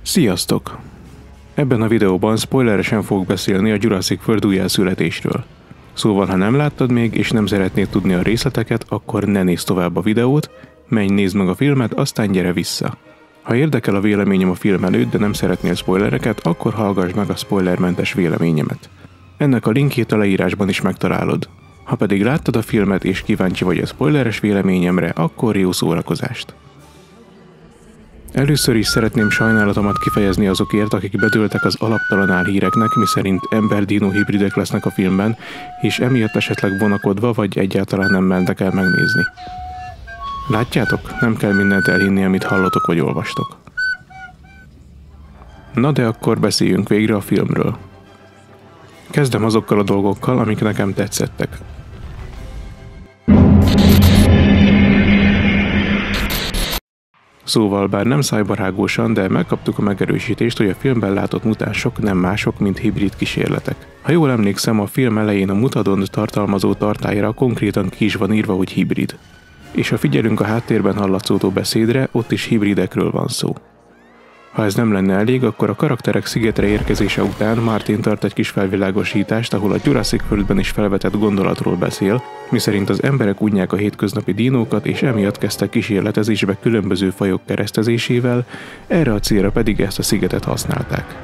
Sziasztok! Ebben a videóban spoileresen fogok beszélni a Jurassic World újjászületésről. Szóval, ha nem láttad még és nem szeretnéd tudni a részleteket, akkor ne nézz tovább a videót, menj nézd meg a filmet, aztán gyere vissza. Ha érdekel a véleményem a film előtt, de nem szeretnél spoilereket, akkor hallgass meg a spoilermentes véleményemet. Ennek a linkjét a leírásban is megtalálod. Ha pedig láttad a filmet és kíváncsi vagy a spoileres véleményemre, akkor jó szórakozást! Először is szeretném sajnálatomat kifejezni azokért, akik bedőltek az alaptalan álhíreknek, miszerint ember-dino hibridek lesznek a filmben, és emiatt esetleg vonakodva vagy egyáltalán nem mentek el megnézni. Látjátok? Nem kell mindent elhinni, amit hallotok vagy olvastok. Na de akkor beszéljünk végre a filmről. Kezdem azokkal a dolgokkal, amik nekem tetszettek. Szóval bár nem szájbarágósan, de megkaptuk a megerősítést, hogy a filmben látott mutánsok nem mások, mint hibrid kísérletek. Ha jól emlékszem, a film elején a mutadont tartalmazó tartályra konkrétan ki is van írva, hogy hibrid. És ha figyelünk a háttérben hallatszódó beszédre, ott is hibridekről van szó. Ha ez nem lenne elég, akkor a karakterek szigetre érkezése után Martin tart egy kis felvilágosítást, ahol a Jurassic Worldben is felvetett gondolatról beszél, miszerint az emberek unják a hétköznapi dinókat, és emiatt kezdtek kísérletezésbe különböző fajok keresztezésével, erre a célra pedig ezt a szigetet használták.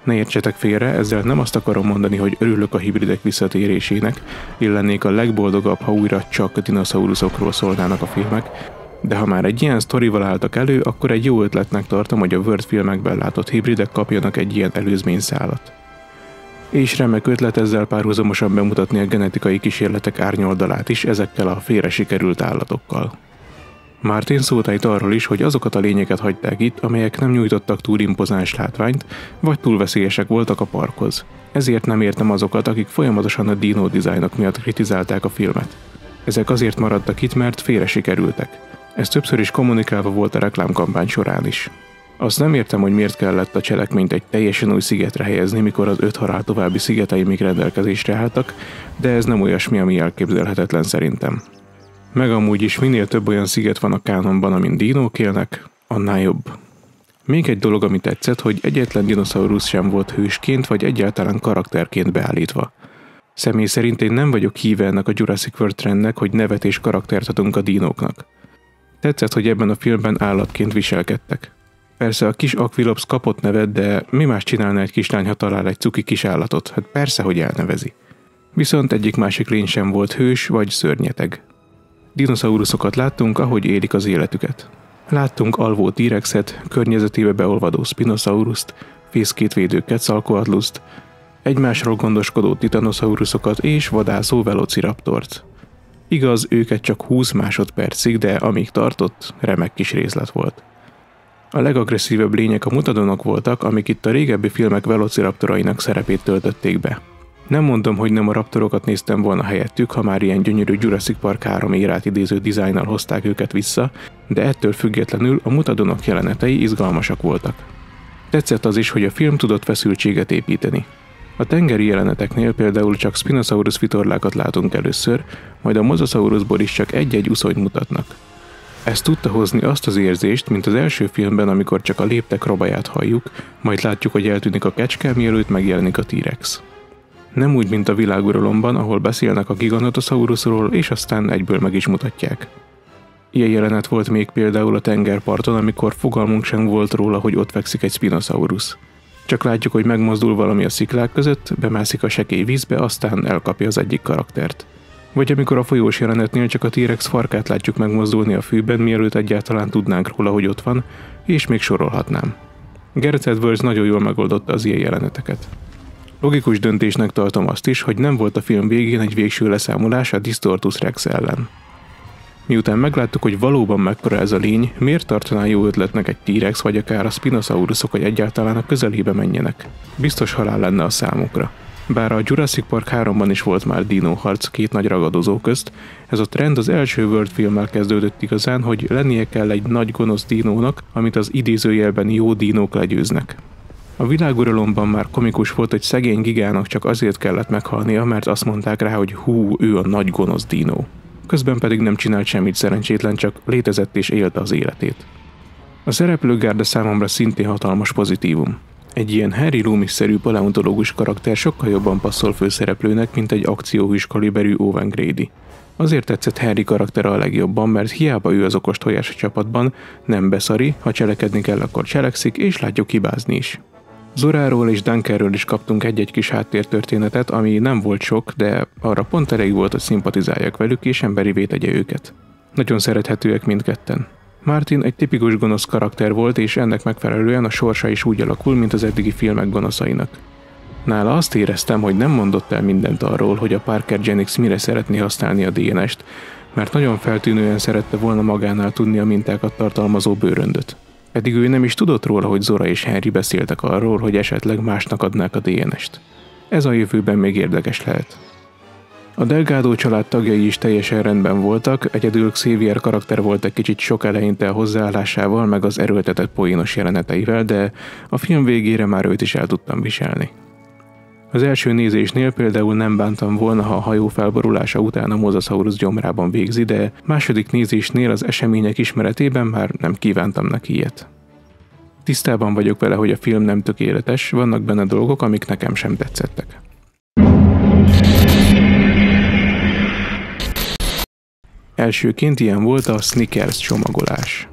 Ne értsetek félre, ezzel nem azt akarom mondani, hogy örülök a hibridek visszatérésének, én lennék a legboldogabb, ha újra csak dinoszauruszokról szólnának a filmek, de ha már egy ilyen sztorival álltak elő, akkor egy jó ötletnek tartom, hogy a World filmekben látott hibridek kapjanak egy ilyen előzményszálat. És remek ötlet ezzel párhuzamosan bemutatni a genetikai kísérletek árnyoldalát is ezekkel a félre sikerült állatokkal. Martin szót ejt arról is, hogy azokat a lényeket hagyták itt, amelyek nem nyújtottak túl impozáns látványt, vagy túl veszélyesek voltak a parkhoz. Ezért nem értem azokat, akik folyamatosan a dino dizájnok miatt kritizálták a filmet. Ezek azért maradtak itt, mert félre sikerültek. Ez többször is kommunikálva volt a reklámkampány során is. Azt nem értem, hogy miért kellett a cselekményt egy teljesen új szigetre helyezni, mikor az 5 halál további szigetei még rendelkezésre álltak, de ez nem olyasmi, ami elképzelhetetlen szerintem. Meg amúgy is minél több olyan sziget van a kánonban, amin dinók élnek, annál jobb. Még egy dolog, ami tetszett, hogy egyetlen dinoszaurusz sem volt hősként vagy egyáltalán karakterként beállítva. Személy szerint én nem vagyok híve ennek a Jurassic World trendnek, hogy nevet és karaktert adunk a dinóknak. Tetszett, hogy ebben a filmben állatként viselkedtek. Persze a kis Aquilops kapott nevet, de mi más csinálna egy kislány, ha talál egy cuki kis állatot? Hát persze, hogy elnevezi. Viszont egyik másik lény sem volt hős vagy szörnyeteg. Dinoszauruszokat láttunk, ahogy élik az életüket. Láttunk alvó T-rexet, környezetébe beolvadó Spinosaurust, fészkétvédő Quetzalcoatlust, egymásról gondoskodó titanosaurusokat és vadászó Velociraptort. Igaz, őket csak 20 másodpercig, de amíg tartott, remek kis részlet volt. A legagresszívebb lények a mutadonok voltak, amik itt a régebbi filmek velociraptorainak szerepét töltötték be. Nem mondom, hogy nem a raptorokat néztem volna helyettük, ha már ilyen gyönyörű Jurassic Park 3 érát idéző dizájnnal hozták őket vissza, de ettől függetlenül a mutadonok jelenetei izgalmasak voltak. Tetszett az is, hogy a film tudott feszültséget építeni. A tengeri jeleneteknél például csak Spinosaurus vitorlákat látunk először, majd a Mosasaurusból is csak egy-egy uszonyt mutatnak. Ez tudta hozni azt az érzést, mint az első filmben, amikor csak a léptek robaját halljuk, majd látjuk, hogy eltűnik a kecske, mielőtt megjelenik a T-rex. Nem úgy, mint a világuralomban, ahol beszélnek a Giganotosaurusról, és aztán egyből meg is mutatják. Ilyen jelenet volt még például a tengerparton, amikor fogalmunk sem volt róla, hogy ott fekszik egy Spinosaurus. Csak látjuk, hogy megmozdul valami a sziklák között, bemászik a sekély vízbe, aztán elkapja az egyik karaktert. Vagy amikor a folyós jelenetnél csak a T-rex farkát látjuk megmozdulni a fűben, mielőtt egyáltalán tudnánk róla, hogy ott van, és még sorolhatnám. Gareth Edwards nagyon jól megoldotta az ilyen jeleneteket. Logikus döntésnek tartom azt is, hogy nem volt a film végén egy végső leszámolás a Distortus Rex ellen. Miután megláttuk, hogy valóban mekkora ez a lény, miért tartaná jó ötletnek egy T-rex vagy akár a Spinosaurusok, hogy egyáltalán a közelébe menjenek? Biztos halál lenne a számukra. Bár a Jurassic Park 3-ban is volt már dinóharc két nagy ragadozó közt, ez a trend az első World filmmel kezdődött igazán, hogy lennie kell egy nagy gonosz dinónak, amit az idézőjelben jó dinók legyőznek. A világuralomban már komikus volt, hogy szegény gigának csak azért kellett meghalnia, mert azt mondták rá, hogy hú, ő a nagy gonosz dinó. Közben pedig nem csinált semmit szerencsétlen, csak létezett és élte az életét. A szereplőgárda számomra szintén hatalmas pozitívum. Egy ilyen Harry Loomis-szerű paleontológus karakter sokkal jobban passzol főszereplőnek, mint egy akcióhűs kaliberű Owen Grady. Azért tetszett Harry karaktere a legjobban, mert hiába ő az okos tojás a csapatban, nem beszari, ha cselekedni kell, akkor cselekszik, és látjuk hibázni is. Zoráról és Duncanről is kaptunk egy-egy kis háttértörténetet, ami nem volt sok, de arra pont elég volt, hogy szimpatizáljak velük és emberivé tegye őket. Nagyon szerethetőek mindketten. Martin egy tipikus gonosz karakter volt, és ennek megfelelően a sorsa is úgy alakul, mint az eddigi filmek gonoszainak. Nála azt éreztem, hogy nem mondott el mindent arról, hogy a Parker Jennings mire szeretné használni a DNS-t, mert nagyon feltűnően szerette volna magánál tudni a mintákat tartalmazó bőröndöt. Pedig ő nem is tudott róla, hogy Zora és Henry beszéltek arról, hogy esetleg másnak adnák a DNS-t. Ez a jövőben még érdekes lehet. A Delgado család tagjai is teljesen rendben voltak, egyedül Xavier karakter volt egy kicsit sok eleinte a hozzáállásával, meg az erőltetett poénos jeleneteivel, de a film végére már őt is el tudtam viselni. Az első nézésnél például nem bántam volna, ha a hajó felborulása után a Mosasaurus gyomrában végzi, de második nézésnél az események ismeretében már nem kívántam neki ilyet. Tisztában vagyok vele, hogy a film nem tökéletes, vannak benne dolgok, amik nekem sem tetszettek. Elsőként ilyen volt a Snickers csomagolás.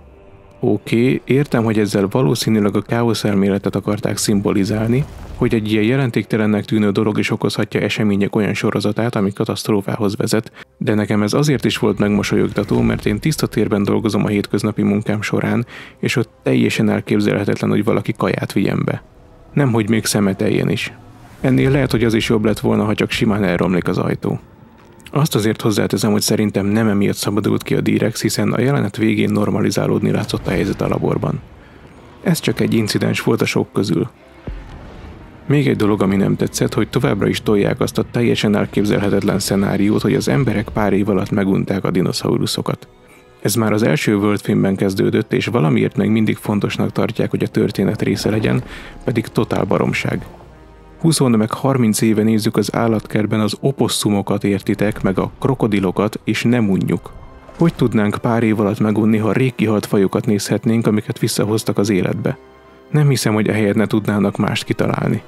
Oké, értem, hogy ezzel valószínűleg a káosz elméletet akarták szimbolizálni, hogy egy ilyen jelentéktelennek tűnő dolog is okozhatja események olyan sorozatát, ami katasztrófához vezet, de nekem ez azért is volt megmosolyogtató, mert én tiszta térben dolgozom a hétköznapi munkám során, és ott teljesen elképzelhetetlen, hogy valaki kaját vigyen be. Nemhogy még szemeteljen is. Ennél lehet, hogy az is jobb lett volna, ha csak simán elromlik az ajtó. Azt azért hozzáteszem, hogy szerintem nem emiatt szabadult ki a T-Rex, hiszen a jelenet végén normalizálódni látszott a helyzet a laborban. Ez csak egy incidens volt a sok közül. Még egy dolog, ami nem tetszett, hogy továbbra is tolják azt a teljesen elképzelhetetlen szenáriót, hogy az emberek pár év alatt megunták a dinoszauruszokat. Ez már az első World filmben kezdődött, és valamiért meg mindig fontosnak tartják, hogy a történet része legyen, pedig totál baromság. 20 meg 30 éve nézzük az állatkertben az oposszumokat, értitek, meg a krokodilokat, és nem unjuk. Hogy tudnánk pár év alatt megunni, ha rég kihalt fajokat nézhetnénk, amiket visszahoztak az életbe? Nem hiszem, hogy ehelyett ne tudnának mást kitalálni.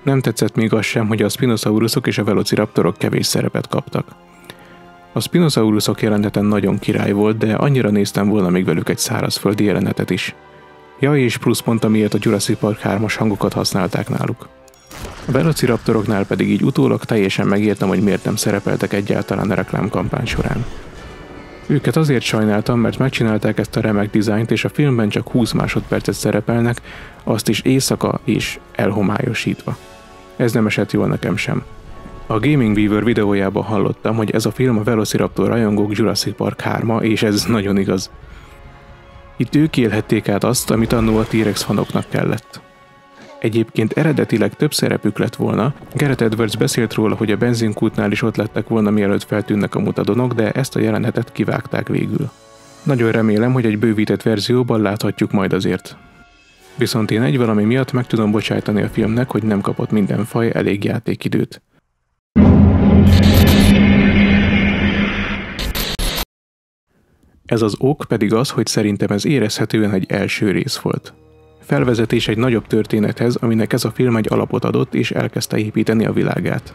Nem tetszett még az sem, hogy a Spinosaurusok és a Velociraptorok kevés szerepet kaptak. A Spinosaurusok jeleneten nagyon király volt, de annyira néztem volna még velük egy szárazföldi jelenetet is. Ja, és pluszpont amiért a Jurassic Park 3-as hangokat használták náluk. A Velociraptoroknál pedig így utólag teljesen megértem, hogy miért nem szerepeltek egyáltalán a reklámkampány során. Őket azért sajnáltam, mert megcsinálták ezt a remek dizájnt, és a filmben csak 20 másodpercet szerepelnek, azt is éjszaka és elhomályosítva. Ez nem esett jól nekem sem. A Gaming Weaver videójában hallottam, hogy ez a film a Velociraptor rajongók Jurassic Park 3-a, és ez nagyon igaz. Itt ők élhették át azt, amit annó a T-Rex fanoknak kellett. Egyébként eredetileg több szerepük lett volna, Gareth Edwards beszélt róla, hogy a benzinkútnál is ott lettek volna, mielőtt feltűnnek a mutadonok, de ezt a jelenetet kivágták végül. Nagyon remélem, hogy egy bővített verzióban láthatjuk majd azért. Viszont én egy valami miatt meg tudom bocsájtani a filmnek, hogy nem kapott minden faj elég játékidőt. Ez az ok pedig az, hogy szerintem ez érezhetően egy első rész volt. Felvezetés egy nagyobb történethez, aminek ez a film egy alapot adott és elkezdte építeni a világát.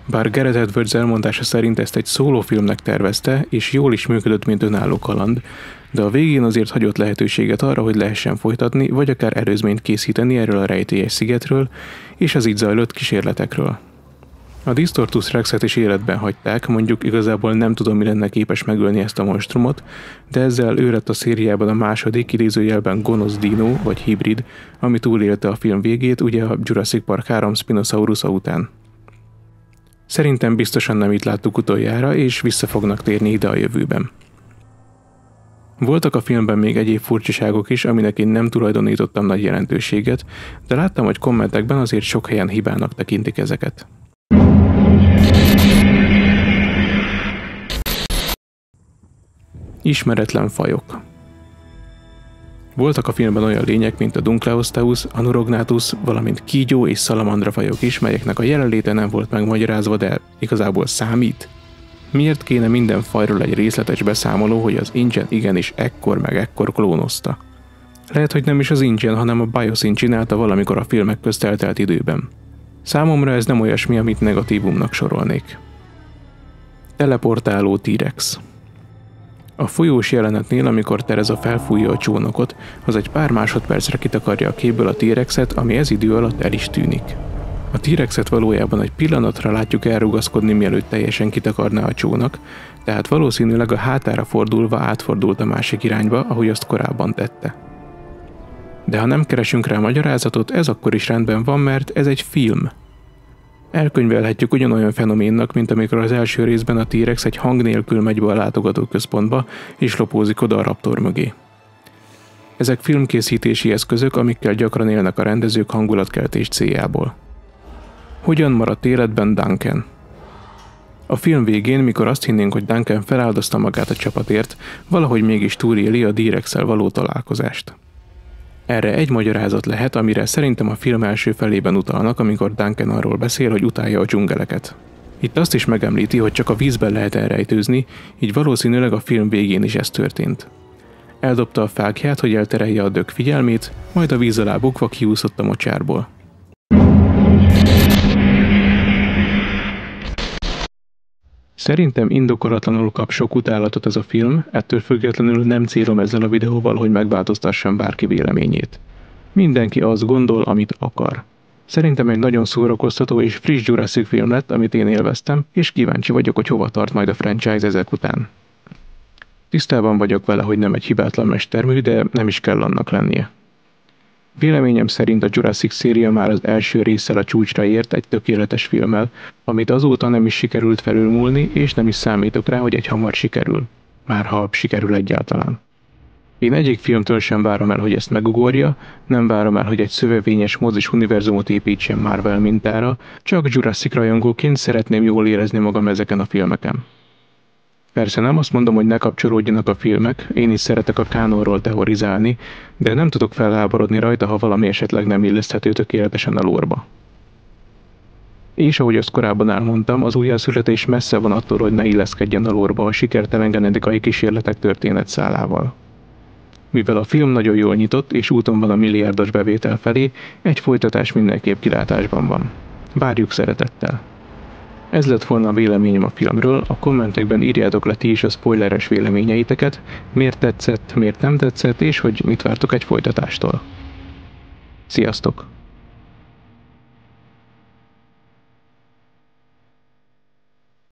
Bár Gareth Edwards elmondása szerint ezt egy szólófilmnek tervezte, és jól is működött, mint önálló kaland, de a végén azért hagyott lehetőséget arra, hogy lehessen folytatni, vagy akár előzményt készíteni erről a rejtélyes szigetről, és az így zajlott kísérletekről. A Distortus Rexet is életben hagyták, mondjuk igazából nem tudom, mi lenne képes megölni ezt a monstrumot, de ezzel ő lett a szériában a második idézőjelben gonosz dino vagy hibrid, ami túlélte a film végét, ugye a Jurassic Park 3 Spinosaurusa után. Szerintem biztosan nem itt láttuk utoljára, és vissza fognak térni ide a jövőben. Voltak a filmben még egyéb furcsaságok is, aminek én nem tulajdonítottam nagy jelentőséget, de láttam, hogy kommentekben azért sok helyen hibának tekintik ezeket. Ismeretlen fajok. Voltak a filmben olyan lények, mint a Dunkleosteus, Anurognathus, valamint kígyó és szalamandra fajok is, melyeknek a jelenléte nem volt megmagyarázva, de igazából számít. Miért kéne minden fajról egy részletes beszámoló, hogy az InGen igenis ekkor meg ekkor klónozta? Lehet, hogy nem is az InGen, hanem a BIOSyn csinálta valamikor a filmek közt eltelt időben. Számomra ez nem olyasmi, amit negatívumnak sorolnék. Teleportáló T-rex. A folyós jelenetnél, amikor Tereza felfújja a csónakot, az egy pár másodpercre kitakarja a képből a T-rexet, ami ez idő alatt el is tűnik. A T-rexet valójában egy pillanatra látjuk elrugaszkodni, mielőtt teljesen kitakarná a csónak, tehát valószínűleg a hátára fordulva átfordult a másik irányba, ahogy azt korábban tette. De ha nem keresünk rá magyarázatot, ez akkor is rendben van, mert ez egy film. Elkönyvelhetjük ugyanolyan fenoménnak, mint amikor az első részben a T-rex egy hang nélkül megy be a látogatóközpontba, és lopózik oda a raptor mögé. Ezek filmkészítési eszközök, amikkel gyakran élnek a rendezők hangulatkeltés céljából. Hogyan maradt életben Duncan? A film végén, mikor azt hinnénk, hogy Duncan feláldozta magát a csapatért, valahogy mégis túléli a T-rexsel való találkozást. Erre egy magyarázat lehet, amire szerintem a film első felében utalnak, amikor Duncan arról beszél, hogy utálja a dzsungeleket. Itt azt is megemlíti, hogy csak a vízben lehet elrejtőzni, így valószínűleg a film végén is ez történt. Eldobta a fákját, hogy elterelje a dög figyelmét, majd a víz alá bukva kiúszott a mocsárból. Szerintem indokolatlanul kap sok utálatot ez a film, ettől függetlenül nem célom ezzel a videóval, hogy megváltoztassam bárki véleményét. Mindenki azt gondol, amit akar. Szerintem egy nagyon szórakoztató és friss Jurassic film lett, amit én élveztem, és kíváncsi vagyok, hogy hova tart majd a franchise ezek után. Tisztában vagyok vele, hogy nem egy hibátlan mestermű, de nem is kell annak lennie. Véleményem szerint a Jurassic széria már az első résszel a csúcsra ért egy tökéletes filmmel, amit azóta nem is sikerült felülmúlni, és nem is számítok rá, hogy egy hamar sikerül. Már ha sikerül egyáltalán. Én egyik filmtől sem várom el, hogy ezt megugorja, nem várom el, hogy egy szövevényes mozis univerzumot építsen Marvel mintára, csak Jurassic rajongóként szeretném jól érezni magam ezeken a filmeken. Persze nem azt mondom, hogy ne kapcsolódjanak a filmek, én is szeretek a kánonról teorizálni, de nem tudok felháborodni rajta, ha valami esetleg nem illeszthető tökéletesen a lórba. És ahogy azt korábban elmondtam, az újjászületés messze van attól, hogy ne illeszkedjen a lórba a sikertelen genetikai kísérletek történetszálával. Mivel a film nagyon jól nyitott és úton van a milliárdos bevétel felé, egy folytatás mindenképp kilátásban van. Várjuk szeretettel! Ez lett volna a véleményem a filmről, a kommentekben írjátok le ti is a spoileres véleményeiteket, miért tetszett, miért nem tetszett, és hogy mit vártok egy folytatástól. Sziasztok!